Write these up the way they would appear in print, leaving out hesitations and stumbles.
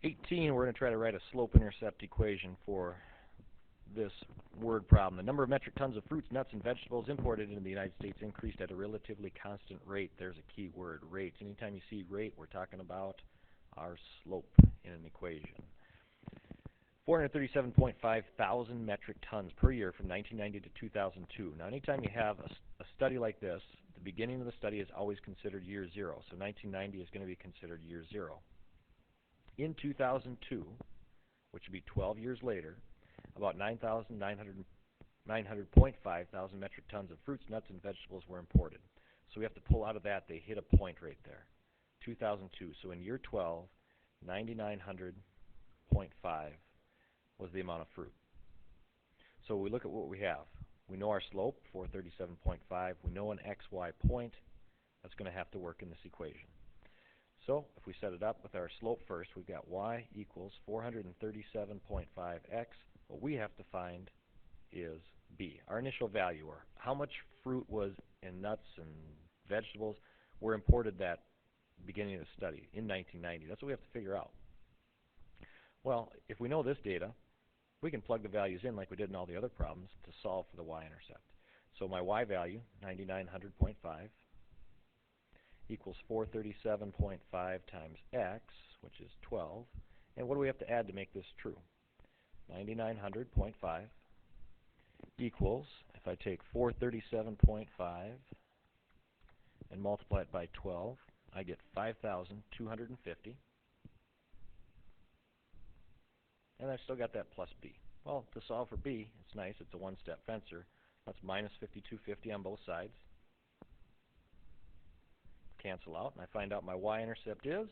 18, we're going to try to write a slope-intercept equation for this word problem. The number of metric tons of fruits, nuts, and vegetables imported into the United States increased at a relatively constant rate. There's a key word, rate. Anytime you see rate, we're talking about our slope in an equation. 437.5 thousand metric tons per year from 1990 to 2002. Now, anytime you have a study like this, the beginning of the study is always considered year zero. So 1990 is going to be considered year zero. In 2002, which would be 12 years later, about 900.5 thousand metric tons of fruits, nuts, and vegetables were imported. So we have to pull out of that. They hit a point right there, 2002. So in year 12, 9,900.5 was the amount of fruit. So we look at what we have. We know our slope, 437.5. We know an xy point. That's going to have to work in this equation. So if we set it up with our slope first, we've got y equals 437.5x. What we have to find is b, our initial value, or how much fruit was in nuts and vegetables were imported that beginning of the study in 1990. That's what we have to figure out. Well, if we know this data, we can plug the values in like we did in all the other problems to solve for the y-intercept. So my y value, 9,900.5, equals 437.5 times x, which is 12. And what do we have to add to make this true? 9,900.5 equals, if I take 437.5 and multiply it by 12, I get 5,250. And I've still got that plus b. Well, to solve for b, it's nice. It's a one-step fencer. That's minus 5,250 on both sides. Cancel out, and I find out my y-intercept is,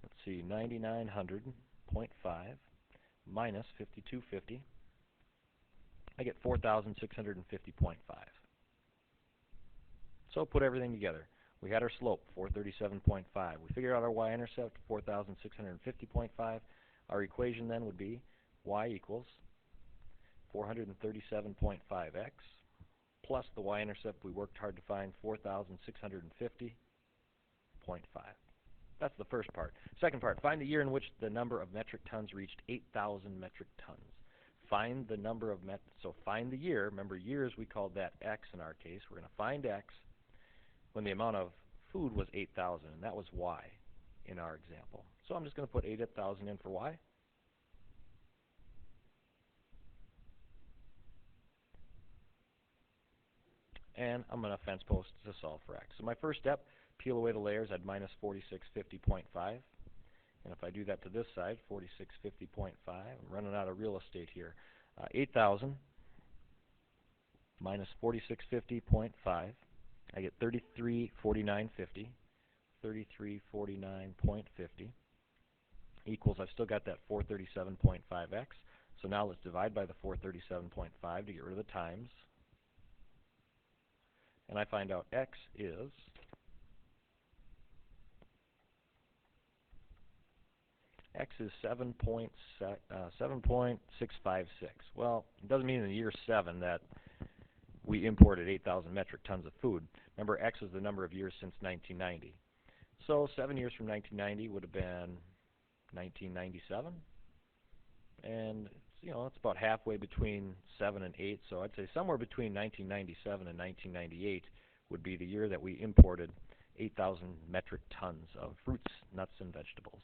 let's see, 9,900.5 minus 5,250. I get 4,650.5. So put everything together. We had our slope, 437.5. We figured out our y-intercept, 4,650.5. Our equation then would be y equals 437.5x plus the y-intercept we worked hard to find, 4,650.5. That's the first part. Second part, find the year in which the number of metric tons reached 8,000 metric tons. Find the number of so find the year. Remember, years, we called that x in our case. We're going to find x when the amount of food was 8,000, and that was y in our example. So I'm just going to put 8,000 in for y. And I'm going to fence post to solve for x. So my first step, peel away the layers at minus 4650.5. And if I do that to this side, 4650.5, I'm running out of real estate here. 8,000 minus 4650.5, I get 3349.50. 3349.50 equals, I've still got that 437.5x. So now let's divide by the 437.5 to get rid of the times. And I find out x is x is 7.656. Well, it doesn't mean in the year 7 that we imported 8,000 metric tons of food. Remember, x is the number of years since 1990. So 7 years from 1990 would have been 1997. And it's about halfway between 7 and 8. So I'd say somewhere between 1997 and 1998 would be the year that we imported 8,000 metric tons of fruits, nuts, and vegetables.